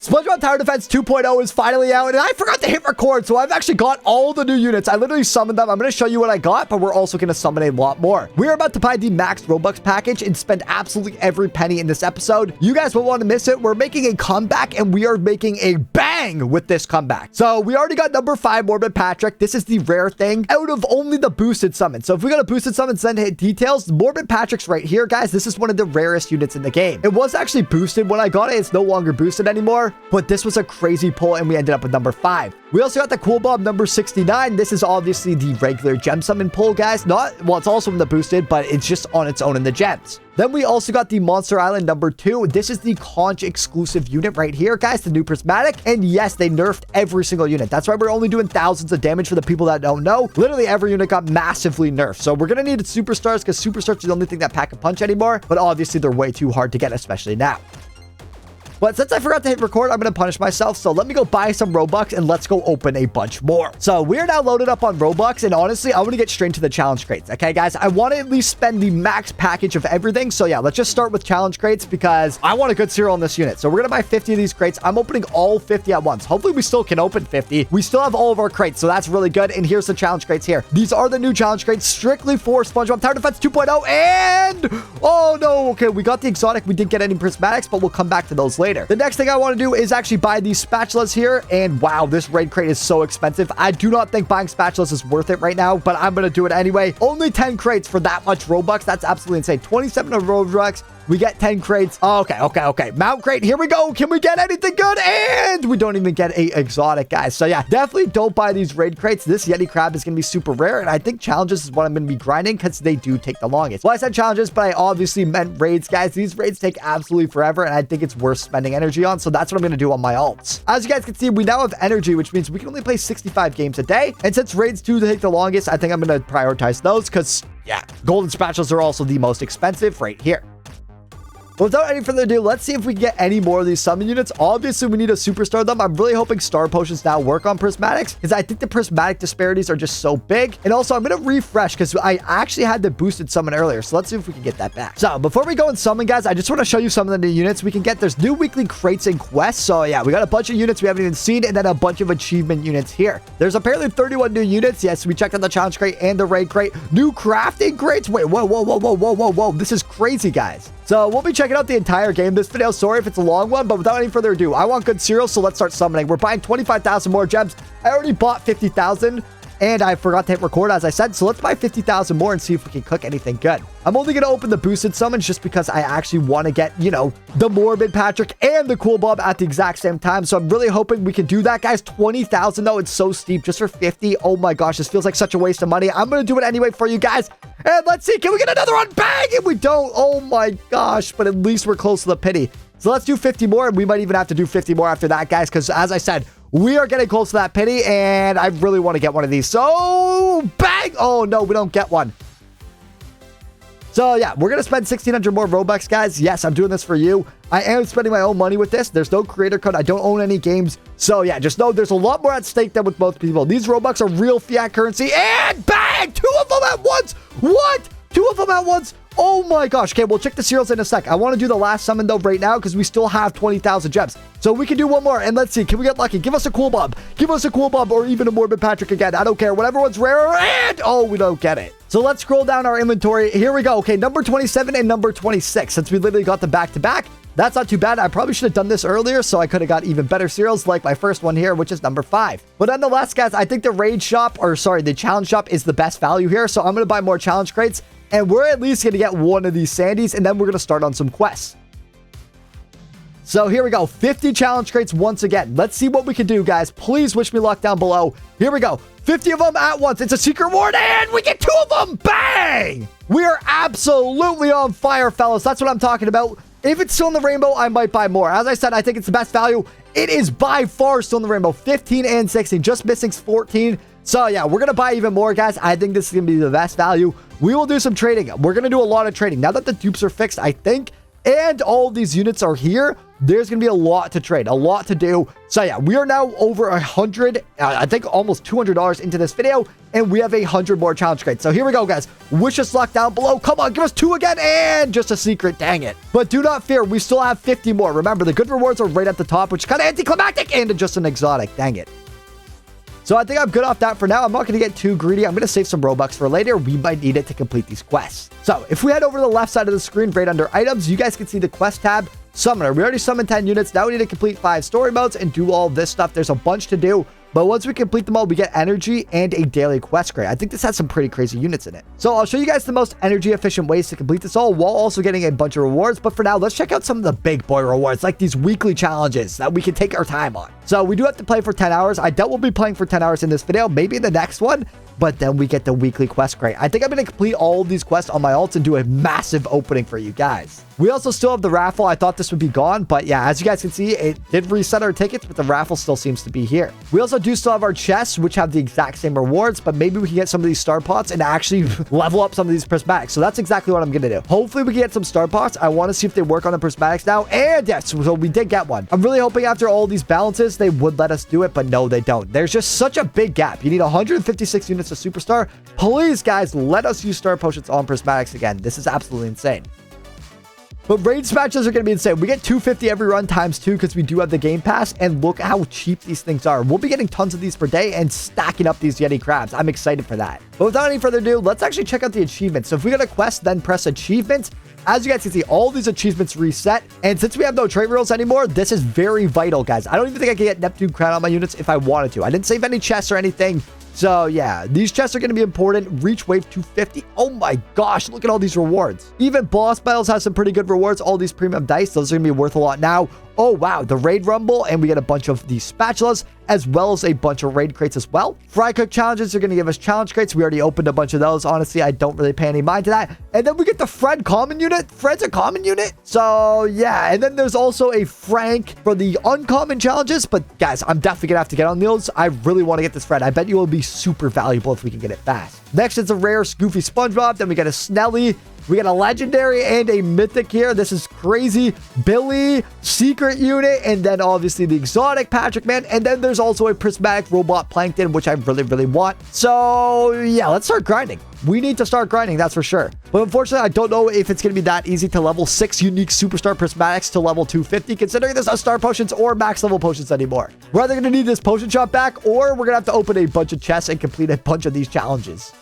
SpongeBob Tower Defense 2.0 is finally out, and I forgot to hit record, so I've actually got all the new units. I literally summoned them. I'm going to show you what I got, but we're also going to summon a lot more. We're about to buy the max Robux package and spend absolutely every penny in this episode. You guys won't want to miss it. We're making a comeback, and we are making a bang with this comeback. So we already got number 5 Morbid Patrick. This is the rare thing out of only the boosted summon. So if we got a boosted summon, send hit details. Morbid Patrick's right here, guys. This is one of the rarest units in the game. It was actually boosted when I got it. It's no longer boosted anymore. But this was a crazy pull, and we ended up with number 5. We also got the Cool Bob number 69. This is obviously the regular gem summon pull, guys. Well, it's also in the boosted, but it's just on its own in the gems. Then we also got the Monster Island number 2. This is the conch exclusive unit right here, guys, the new prismatic. And yes, they nerfed every single unit. That's why we're only doing thousands of damage for the people that don't know. Literally every unit got massively nerfed. So we're going to need superstars because superstars are the only thing that pack a punch anymore. But obviously they're way too hard to get, especially now. But since I forgot to hit record, I'm going to punish myself. So let me go buy some Robux and let's go open a bunch more. So we're now loaded up on Robux. And honestly, I want to get straight to the challenge crates. Okay, guys, I want to at least spend the max package of everything. So yeah, let's just start with challenge crates because I want a good cereal in this unit. So we're going to buy 50 of these crates. I'm opening all 50 at once. Hopefully we still can open 50. We still have all of our crates. So that's really good. And here's the challenge crates here. These are the new challenge crates strictly for SpongeBob Tower Defense 2.0. And oh no. Okay, we got the exotic. We didn't get any prismatics, but we'll come back to those later. The next thing I want to do is actually buy these spatulas here. And wow, this raid crate is so expensive. I do not think buying spatulas is worth it right now, but I'm going to do it anyway. Only 10 crates for that much Robux. That's absolutely insane. 27 of Robux. We get 10 crates. Okay. Mount crate. Here we go. Can we get anything good? And we don't even get a exotic, guys. So yeah, definitely don't buy these raid crates. This Yeti crab is going to be super rare. And I think challenges is what I'm going to be grinding because they do take the longest. Well, I said challenges, but I obviously meant raids, guys. These raids take absolutely forever. And I think it's worth spending energy on. So that's what I'm going to do on my alts. As you guys can see, we now have energy, which means we can only play 65 games a day. And since raids do take the longest, I think I'm going to prioritize those because yeah, golden spatulas are also the most expensive right here. Without any further ado, let's see if we can get any more of these summon units. Obviously, we need to superstar them. I'm really hoping star potions now work on prismatics because I think the prismatic disparities are just so big. And also, I'm going to refresh because I actually had the boosted summon earlier. So let's see if we can get that back. So before we go and summon, guys, I just want to show you some of the new units we can get. There's new weekly crates and quests. So yeah, we got a bunch of units we haven't even seen and then a bunch of achievement units here. There's apparently 31 new units. Yes, we checked out the challenge crate and the raid crate. New crafting crates. Wait, whoa. This is crazy, guys. So we'll be checking out the entire game this video. Sorry if it's a long one, but without any further ado, I want good cereal, so let's start summoning. We're buying 25,000 more gems. I already bought 50,000. And I forgot to hit record, as I said. So let's buy 50,000 more and see if we can cook anything good. I'm only going to open the boosted summons just because I actually want to get, you know, the Morbid Patrick and the Cool Bob at the exact same time. So I'm really hoping we can do that, guys. 20,000 though. It's so steep just for 50. Oh my gosh, this feels like such a waste of money. I'm going to do it anyway for you guys. And let's see. Can we get another one? Bang! And we don't. Oh my gosh. But at least we're close to the pity. So let's do 50 more. And we might even have to do 50 more after that, guys. Because as I said, we are getting close to that pity, and I really want to get one of these. So, bang! Oh, no, we don't get one. So, yeah, we're going to spend 1,600 more Robux, guys. Yes, I'm doing this for you. I am spending my own money with this. There's no creator code. I don't own any games. So, yeah, just know there's a lot more at stake than with most people. These Robux are real fiat currency, and bang! 2 of them at once! What? 2 of them at once? Oh my gosh. Okay, we'll check the cereals in a sec. I want to do the last summon though right now because we still have 20,000 gems. So we can do one more and let's see. Can we get lucky? Give us a Cool Bob. Give us a Cool Bob or even a Morbid Patrick again. I don't care. Whatever one's rarer and oh, we don't get it. So let's scroll down our inventory. Here we go. Okay, number 27 and number 26 since we literally got them back to back. That's not too bad. I probably should have done this earlier so I could have got even better cereals like my first one here, which is number 5. But nonetheless, guys, I think the raid shop or sorry, the challenge shop is the best value here. So I'm going to buy more challenge crates. And we're at least going to get one of these sandies, and then we're going to start on some quests. So here we go. 50 challenge crates once again. Let's see what we can do, guys. Please wish me luck down below. Here we go. 50 of them at once. It's a secret ward, and we get 2 of them. Bang! We are absolutely on fire, fellas. That's what I'm talking about. If it's still in the rainbow, I might buy more. As I said, I think it's the best value. It is by far still in the rainbow. 15 and 16. Just missing 14. So yeah, we're going to buy even more, guys. I think this is going to be the best value. We will do some trading. We're going to do a lot of trading. Now that the dupes are fixed, I think, and all of these units are here, there's going to be a lot to trade, a lot to do. So yeah, we are now over 100, I think almost $200 into this video, and we have 100 more challenge crates. So here we go, guys. Wish us luck down below. Come on, give us 2 again, and just a secret. Dang it. But do not fear, we still have 50 more. Remember, the good rewards are right at the top, which is kind of anticlimactic, and just an exotic. Dang it. So I think I'm good off that for now. I'm not going to get too greedy. I'm going to save some Robux for later. We might need it to complete these quests. So if we head over to the left side of the screen, right under items, you guys can see the quest tab. Summoner. We already summoned 10 units. Now we need to complete 5 story modes and do all this stuff. There's a bunch to do. But once we complete them all, we get energy and a daily quest crate. I think this has some pretty crazy units in it. So I'll show you guys the most energy efficient ways to complete this all while also getting a bunch of rewards. But for now, let's check out some of the big boy rewards, like these weekly challenges that we can take our time on. So we do have to play for 10 hours. I doubt we'll be playing for 10 hours in this video, maybe in the next one. But then we get the weekly quest crate. I think I'm going to complete all of these quests on my alts and do a massive opening for you guys. We also still have the raffle. I thought this would be gone, but yeah, as you guys can see, it did reset our tickets, but the raffle still seems to be here. We also do still have our chests, which have the exact same rewards, but maybe we can get some of these star pots and actually level up some of these prismatics. So that's exactly what I'm going to do. Hopefully we can get some star pots. I want to see if they work on the prismatics now. And yes, so we did get one. I'm really hoping after all these balances, they would let us do it, but no, they don't. There's just such a big gap. You need 156 units of superstar. Please, guys, let us use star potions on prismatics again. This is absolutely insane. But range matches are going to be insane. We get 250 every run times 2 because we do have the game pass. And look how cheap these things are. We'll be getting tons of these per day and stacking up these Yeti crabs. I'm excited for that. But without any further ado, let's actually check out the achievements. So if we get a quest, then press achievements. As you guys can see, all these achievements reset. And since we have no trait reels anymore, this is very vital, guys. I don't even think I can get Neptune Crown on my units if I wanted to. I didn't save any chests or anything. So yeah, these chests are going to be important. Reach wave 250. Oh my gosh, look at all these rewards. Even boss battles have some pretty good rewards. All these premium dice, those are going to be worth a lot now. Oh wow, the raid rumble, and we get a bunch of these spatulas, as well as a bunch of raid crates as well. Fry cook challenges are going to give us challenge crates. We already opened a bunch of those. Honestly, I don't really pay any mind to that. And then we get the Fred common unit. Fred's a common unit. So yeah, and then there's also a Frank for the uncommon challenges. But guys, I'm definitely going to have to get on those. I really want to get this Fred. I bet you will be super valuable if we can get it fast. Next is a rare Goofy Spongebob. Then we get a Snelly. We got a legendary and a mythic here. This is crazy. Billy, secret unit, and then obviously the exotic Patrick Man. And then there's also a prismatic robot Plankton, which I really, really want. So yeah, let's start grinding. We need to start grinding, that's for sure. But unfortunately, I don't know if it's going to be that easy to level 6 unique superstar prismatics to level 250, considering there's no star potions or max level potions anymore. We're either going to need this potion shop back, or we're going to have to open a bunch of chests and complete a bunch of these challenges.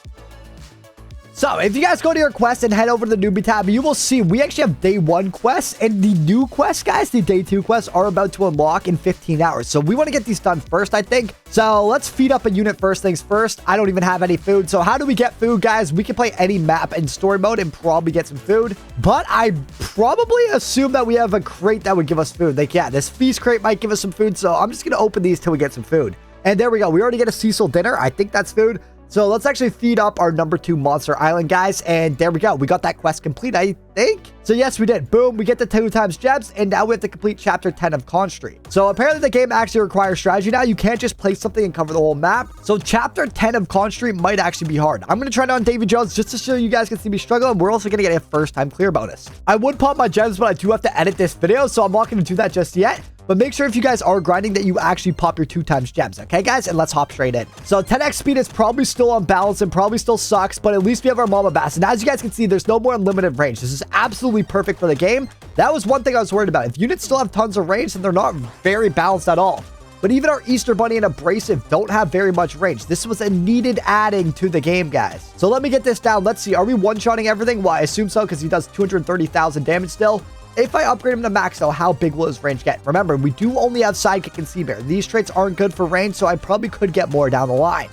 So if you guys go to your quest and head over to the newbie tab, you will see we actually have day 1 quests, and the new quests, guys, the day 2 quests are about to unlock in 15 hours. So we want to get these done first, I think. So let's feed up a unit first things first. I don't even have any food. So how do we get food, guys? We can play any map in story mode and probably get some food. But I probably assume that we have a crate that would give us food. Like, yeah, this feast crate might give us some food. So I'm just going to open these till we get some food. And there we go. We already get a Cecil dinner. I think that's food. So let's actually feed up our number 2 Monster Island, guys. And there we go. We got that quest complete, I think. So yes, we did. Boom. We get the 2 times gems. And now we have to complete chapter 10 of Con Street. So apparently the game actually requires strategy now. You can't just place something and cover the whole map. So chapter 10 of Con Street might actually be hard. I'm going to try it on Davy Jones just to show you guys can see me struggle. And we're also going to get a first time clear bonus. I would pop my gems, but I do have to edit this video. So I'm not going to do that just yet. But make sure if you guys are grinding that you actually pop your 2 times gems. Okay, guys? And let's hop straight in. So 10x speed is probably still on balance and probably still sucks, but at least we have our Mama Bass. And as you guys can see, there's no more unlimited range. This is absolutely perfect for the game. That was one thing I was worried about. If units still have tons of range, then they're not very balanced at all. But even our Easter Bunny and Abrasive don't have very much range. This was a needed adding to the game, guys. So let me get this down. Let's see. Are we one-shotting everything? Well, I assume so because he does 230,000 damage still. If I upgrade him to max, though, how big will his range get? Remember, we do only have Sidekick and Sea Bear. These traits aren't good for range, so I probably could get more down the line.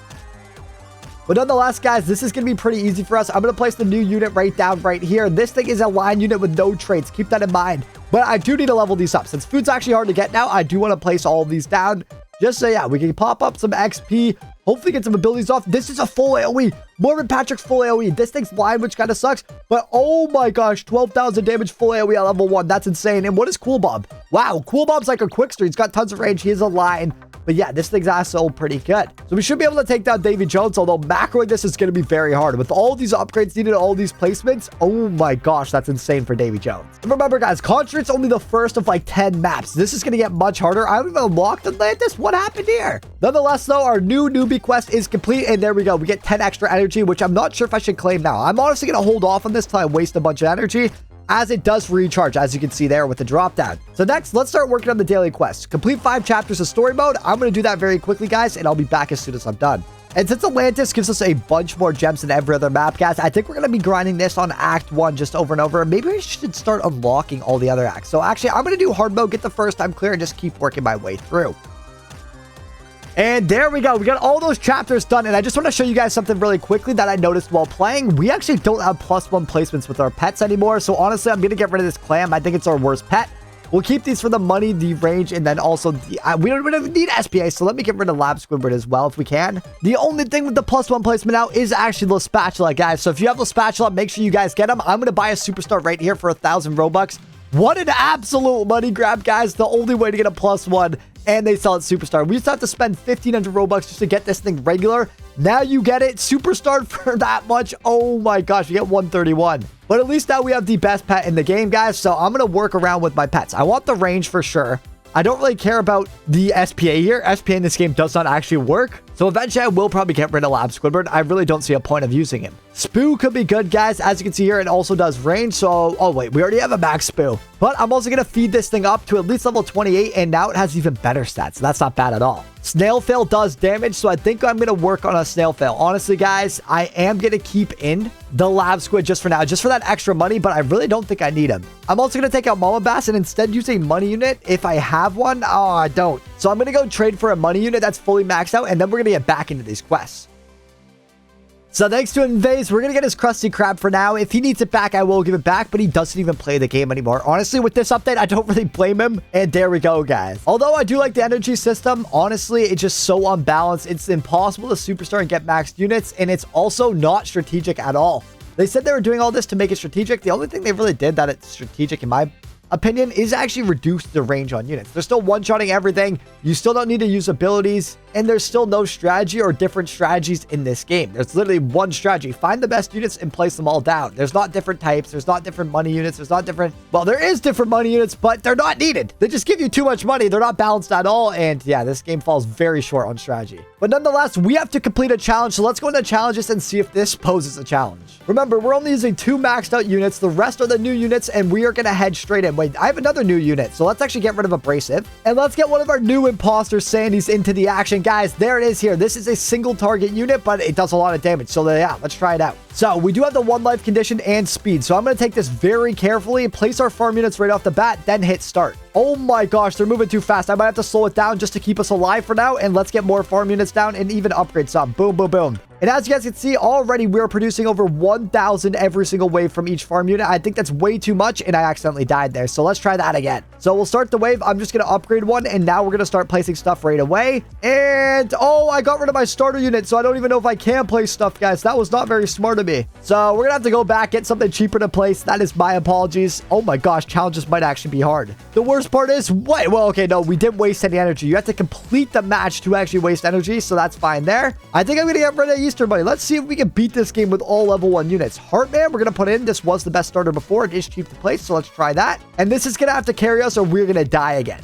But nonetheless, guys, this is going to be pretty easy for us. I'm going to place the new unit right down right here. This thing is a line unit with no traits. Keep that in mind. But I do need to level these up. Since food's actually hard to get now, I do want to place all of these down. Just so, yeah, we can pop up some XP. Hopefully get some abilities off. This is a full AoE. Morbid Patrick's full AoE. This thing's blind, which kind of sucks. But oh my gosh, 12,000 damage full AoE at level 1. That's insane. And what is Cool Bob? Wow, Cool Bob's like a Quickster. He's got tons of range. He is a line. But yeah, this thing's also pretty good. So we should be able to take down Davy Jones, although macroing this is going to be very hard. With all these upgrades needed, all these placements, oh my gosh, that's insane for Davy Jones. And remember, guys, Concentrate's only the first of like 10 maps. This is going to get much harder. I haven't even unlocked Atlantis. What happened here? Nonetheless, though, our new newbie quest is complete, and there we go. We get 10 extra energy, which I'm not sure if I should claim now. I'm honestly going to hold off on this till I waste a bunch of energy, as it does recharge, as you can see there with the drop down. So next, let's start working on the daily quest. Complete 5 chapters of story mode. I'm going to do that very quickly, guys, and I'll be back as soon as I'm done. And since Atlantis gives us a bunch more gems than every other map, guys, I think we're going to be grinding this on Act 1 just over and over. Maybe I should start unlocking all the other acts. So actually, I'm going to do hard mode, get the first time clear, and just keep working my way through. And there we go. We got all those chapters done. And I just want to show you guys something really quickly that I noticed while playing. We actually don't have +1 placements with our pets anymore. So honestly, I'm going to get rid of this clam. I think it's our worst pet. We'll keep these for the money, the range, and then also we don't even need SPA. So let me get rid of Lab Squidward as well if we can. The only thing with the +1 placement now is actually the spatula, guys. So if you have the spatula, make sure you guys get them. I'm going to buy a superstar right here for 1,000 Robux. What an absolute money grab, guys. The only way to get a +1. And they sell it superstar. We used to have to spend 1,500 Robux just to get this thing regular. Now you get it superstar for that much. Oh my gosh, you get 131. But at least now we have the best pet in the game, guys. So I'm going to work around with my pets. I want the range for sure. I don't really care about the SPA here. SPA in this game does not actually work. So eventually I will probably get rid of Lab Squidward. I really don't see a point of using him. Spoo could be good, guys. As you can see here, it also does range. So, oh wait, we already have a max Spoo. But I'm also going to feed this thing up to at least level 28. And now it has even better stats. So that's not bad at all. Snail Fail does damage. So I think I'm going to work on a Snail Fail. Honestly, guys, I am going to keep in the Lab Squid just for now. Just for that extra money. But I really don't think I need him. I'm also going to take out Mama Bass and instead use a money unit if I have one. Oh, I don't. So I'm going to go trade for a money unit that's fully maxed out. And then we're going to get back into these quests. So thanks to Invase, we're going to get his Krusty Krab for now. If he needs it back, I will give it back, but he doesn't even play the game anymore. Honestly, with this update, I don't really blame him. And there we go, guys. Although I do like the energy system, honestly, it's just so unbalanced. It's impossible to superstar and get maxed units, and it's also not strategic at all. They said they were doing all this to make it strategic. The only thing they really did that it's strategic in my opinion is actually reduce the range on units. They're still one-shotting everything. You still don't need to use abilities, and there's still no strategy or different strategies in this game. There's literally one strategy. Find the best units and place them all down. There's not different types. There's not different money units. There's not different... Well, there is different money units, but they're not needed. They just give you too much money. They're not balanced at all, and yeah, this game falls very short on strategy. But nonetheless, we have to complete a challenge, so let's go into challenges and see if this poses a challenge. Remember, we're only using 2 maxed out units. The rest are the new units, and we are going to head straight in. Wait, I have another new unit, so let's actually get rid of Abrasive. And let's get one of our new imposter Sandys into the action. Guys, there it is here. This is a single target unit, but it does a lot of damage. So yeah, let's try it out. So we do have the 1 life condition and speed. So I'm going to take this very carefully, place our farm units right off the bat, then hit start. Oh my gosh, they're moving too fast. I might have to slow it down just to keep us alive for now. And let's get more farm units down and even upgrade some. Boom, boom, boom. And as you guys can see, already we're producing over 1,000 every single wave from each farm unit. I think that's way too much, and I accidentally died there. So let's try that again. So we'll start the wave. I'm just going to upgrade one, and now we're going to start placing stuff right away. And, oh, I got rid of my starter unit, so I don't even know if I can place stuff, guys. That was not very smart of me. So we're going to have to go back, get something cheaper to place. That is my apologies. Oh my gosh, challenges might actually be hard. The worst part is, wait, well, okay, no, we didn't waste any energy. You have to complete the match to actually waste energy, so that's fine there. I think I'm going to get rid of Easter Bunny. Let's see if we can beat this game with all level 1 units. Heartman, we're going to put in. This was the best starter before. It is cheap to place, so let's try that. And this is going to have to carry us or we're going to die again.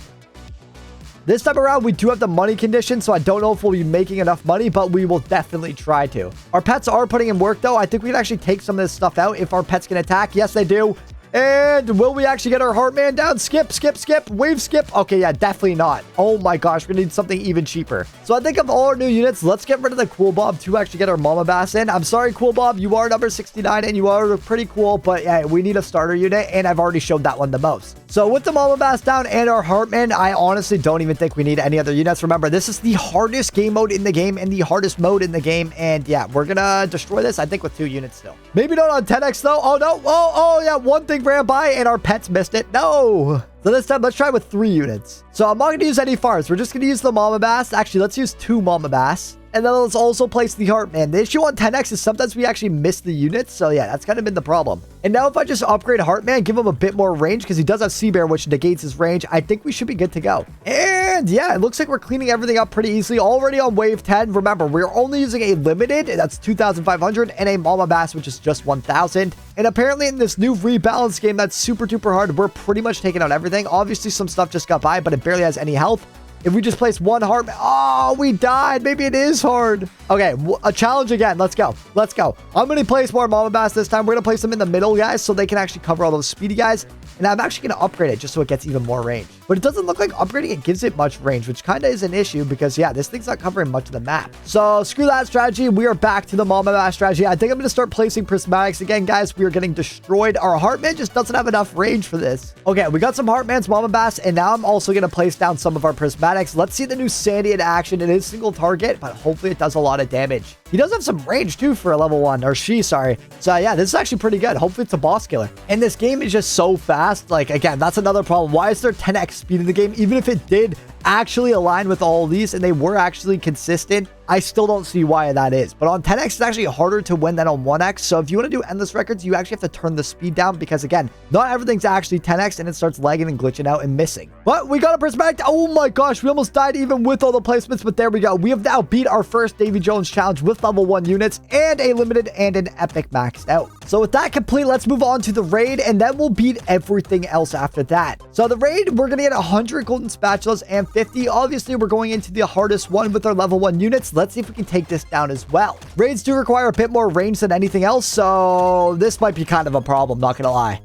This time around, we do have the money condition, so I don't know if we'll be making enough money, but we will definitely try to. Our pets are putting in work, though. I think we can actually take some of this stuff out if our pets can attack. Yes, they do. And will we actually get our Heartman down? Skip, skip, skip, wave skip. Okay, yeah, definitely not. Oh my gosh, we need something even cheaper. So I think of all our new units, let's get rid of the Cool Bob to actually get our Mama Bass in. I'm sorry, Cool Bob, you are number 69 and you are pretty cool, but yeah, we need a starter unit and I've already showed that one the most. So with the Mama Bass down and our Heartman, I honestly don't even think we need any other units. Remember, this is the hardest game mode in the game and the hardest mode in the game. And yeah, we're gonna destroy this, I think, with 2 units still. Maybe not on 10x though. Oh no, oh yeah, one thing ran by and our pets missed it. No. So this time, let's try with 3 units. So I'm not going to use any farms. We're just going to use the Mama Bass. Actually, let's use 2 Mama Bass. And then let's also place the Heartman. The issue on 10X is sometimes we actually miss the units. So yeah, that's kind of been the problem. And now if I just upgrade Heartman, give him a bit more range because he does have Sea Bear, which negates his range, I think we should be good to go. And yeah, it looks like we're cleaning everything up pretty easily. Already on wave 10. Remember, we're only using a limited, that's 2,500, and a Mama Bass, which is just 1,000. And apparently in this new rebalance game that's super duper hard, we're pretty much taking out everything. Obviously, some stuff just got by, but it barely has any health. If we just place one heart, oh, we died. Maybe it is hard. Okay, a challenge again. Let's go. Let's go. I'm going to place more Mama Bass this time. We're going to place them in the middle, guys, so they can actually cover all those speedy guys. And I'm actually going to upgrade it just so it gets even more range. But it doesn't look like upgrading it gives it much range, which kind of is an issue because, yeah, this thing's not covering much of the map. So screw that strategy. We are back to the Mama Bass strategy. I think I'm going to start placing prismatics again, guys. We are getting destroyed. Our Heartman just doesn't have enough range for this. Okay, we got some Heartmans, Mama Bass, and now I'm also going to place down some of our prismatics. Let's see the new Sandy in action. It is single target, but hopefully it does a lot of damage. He does have some range too for a level 1, or she, sorry. So yeah, this is actually pretty good. Hopefully it's a boss killer. And this game is just so fast. Like, again, that's another problem. Why is there 10x speed in the game? Even if it did actually align with all of these and they were actually consistent, I still don't see why that is. But on 10x, it's actually harder to win than on 1x. So if you want to do endless records, you actually have to turn the speed down because, again, not everything's actually 10x and it starts lagging and glitching out and missing. But we got a perspective. Oh my gosh, we almost died even with all the placements, but there we go. We have now beat our first Davy Jones challenge with level 1 units and a limited and an epic maxed out. So with that complete, let's move on to the raid and then we'll beat everything else after that. So the raid, we're going to get 100 golden spatulas and 50. Obviously, we're going into the hardest one with our level 1 units. Let's see if we can take this down as well. Raids do require a bit more range than anything else, so this might be kind of a problem, not gonna lie.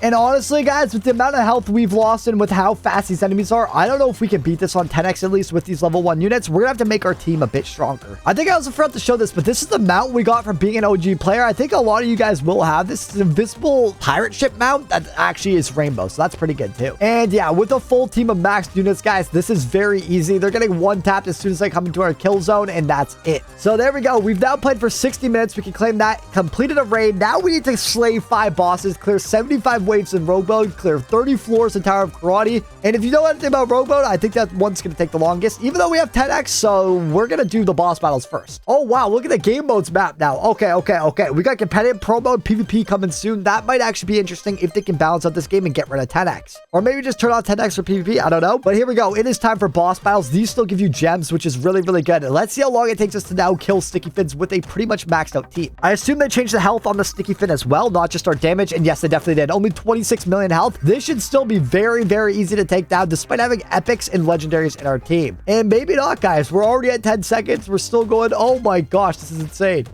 And honestly, guys, with the amount of health we've lost and with how fast these enemies are, I don't know if we can beat this on 10x at least with these level 1 units. We're gonna have to make our team a bit stronger. I think I also forgot to show this, but this is the mount we got from being an OG player. I think a lot of you guys will have this. Invisible pirate ship mount that actually is rainbow, so that's pretty good too. And yeah, with a full team of maxed units, guys, this is very easy. They're getting one tapped as soon as they come into our kill zone, and that's it. So there we go. We've now played for 60 minutes. We can claim that. Completed a raid. Now we need to slay 5 bosses, clear 75 waves in rogue mode, clear 30 floors in Tower of Karate. And if you know anything about rogue mode, I think that one's going to take the longest, even though we have 10x, so we're going to do the boss battles first. Oh, wow. Look at the game modes map now. Okay. We got competitive, pro mode, PvP coming soon. That might actually be interesting if they can balance out this game and get rid of 10x. Or maybe just turn on 10x for PvP. I don't know. But here we go. It is time for boss battles. These still give you gems, which is really, really good. Let's see how long it takes us to now kill Sticky Fins with a pretty much maxed out team. I assume they changed the health on the Sticky Fin as well, not just our damage. And yes, they definitely did. Only 26 million health. This should still be very, very easy to take down despite having epics and legendaries in our team. And maybe not, guys. We're already at 10 seconds. We're still going. Oh my gosh, this is insane.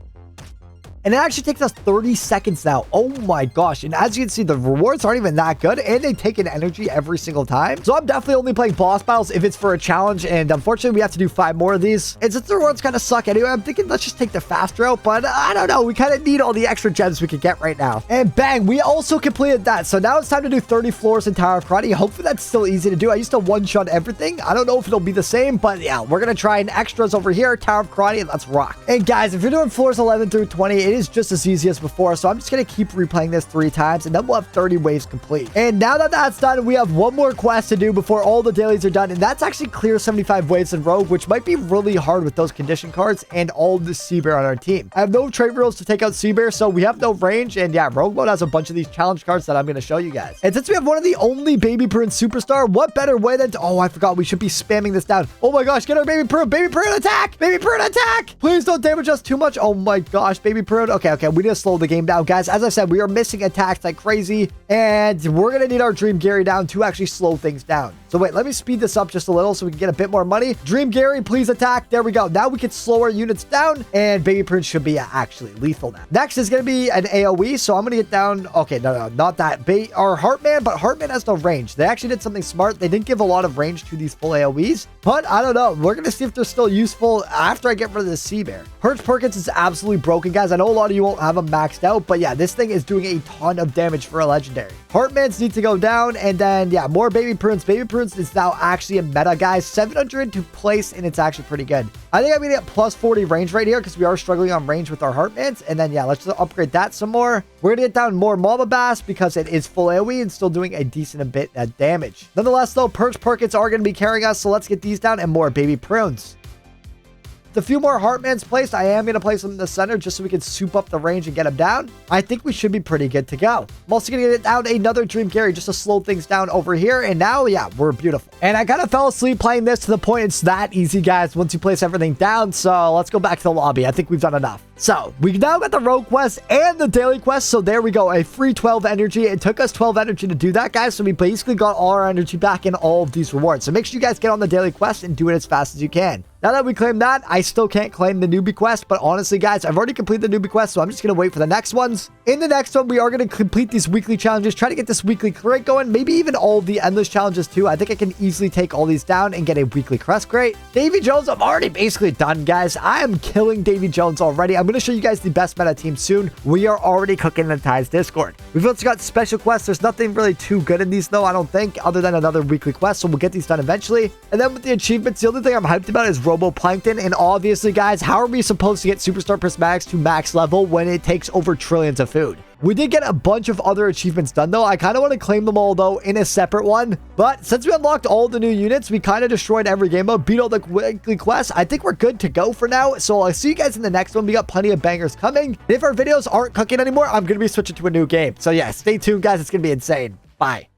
And it actually takes us 30 seconds now. Oh my gosh. And as you can see, the rewards aren't even that good. And they take an energy every single time. So I'm definitely only playing boss battles if it's for a challenge. And unfortunately, we have to do 5 more of these. And since the rewards kind of suck anyway, I'm thinking let's just take the fast route. But I don't know. We kind of need all the extra gems we can get right now. And bang, we also completed that. So now it's time to do 30 floors in Tower of Karate. Hopefully that's still easy to do. I used to one-shot everything. I don't know if it'll be the same. But yeah, we're going to try an extras over here. Tower of Karate. And let's rock. And guys, if you're doing floors 11 through 20, it is just as easy as before. So I'm just going to keep replaying this 3 times and then we'll have 30 waves complete. And now that that's done, we have one more quest to do before all the dailies are done. And that's actually clear 75 waves in Rogue, which might be really hard with those condition cards and all the Sea Bear on our team. I have no trait rules to take out Sea Bear, so we have no range. And yeah, Rogue mode has a bunch of these challenge cards that I'm going to show you guys. And since we have one of the only Baby Prune Superstar, what better way than to... Oh, I forgot. We should be spamming this down. Oh my gosh, get our Baby Prune. Baby Prune attack. Baby Prune attack. Please don't damage us too much. Oh my gosh, Baby Prune. Okay. We need to slow the game down, guys. As I said, we are missing attacks like crazy, and we're gonna need our Dream Gary down to actually slow things down. So wait, let me speed this up just a little so we can get a bit more money. Dream Gary, please attack. There we go. Now we can slow our units down, and Baby Prince should be actually lethal now. Next is gonna be an AoE, so I'm gonna get down. Okay, no, not that. Our Heartman, but Heartman has no range. They actually did something smart. They didn't give a lot of range to these full AoEs, but I don't know. We're gonna see if they're still useful after I get rid of the Sea Bear. Hertz Perkins is absolutely broken, guys. I know a lot of you won't have them maxed out, but yeah, this thing is doing a ton of damage for a legendary. Heartmans need to go down, and then yeah, more Baby Prunes. Baby Prunes is now actually a meta, guys. 700 to place, and it's actually pretty good. I think I'm gonna get plus 40 range right here because we are struggling on range with our Heartmans. And then yeah, let's just upgrade that some more. We're gonna get down more Mama Bass because it is full AoE and still doing a decent bit of damage. Nonetheless, though, Perkins are gonna be carrying us, so let's get these down and more Baby Prunes. With a few more Heartmans placed, I am going to place them in the center just so we can soup up the range and get them down. I think we should be pretty good to go. I'm also going to get down another Dream Gary just to slow things down over here. And now, yeah, we're beautiful. And I kind of fell asleep playing this to the point it's that easy, guys, once you place everything down. So let's go back to the lobby. I think we've done enough. So we now got the rogue quest and the daily quest. So there we go. A free 12 energy. It took us 12 energy to do that, guys. So we basically got all our energy back in all of these rewards. So make sure you guys get on the daily quest and do it as fast as you can. Now that we claim that, I still can't claim the newbie quest, but honestly, guys, I've already completed the newbie quest, so I'm just going to wait for the next ones. In the next one, we are going to complete these weekly challenges, try to get this weekly crate going, maybe even all of the endless challenges too. I think I can easily take all these down and get a weekly crest crate. Davy Jones, I'm already basically done, guys. I am killing Davy Jones already. I'm going to show you guys the best meta team soon. We are already cooking in Ty's Discord. We've also got special quests. There's nothing really too good in these, though, I don't think, other than another weekly quest, so we'll get these done eventually. And then with the achievements, the only thing I'm hyped about is Roboplankton. And obviously, guys, how are we supposed to get Superstar Prismatics to max level when it takes over trillions of food? We did get a bunch of other achievements done, though. I kind of want to claim them all, though, in a separate one. But since we unlocked all the new units, we kind of destroyed every game mode, beat all the weekly quests. I think we're good to go for now. So I'll see you guys in the next one. We got plenty of bangers coming. If our videos aren't cooking anymore, I'm going to be switching to a new game. So yeah, stay tuned, guys. It's going to be insane. Bye.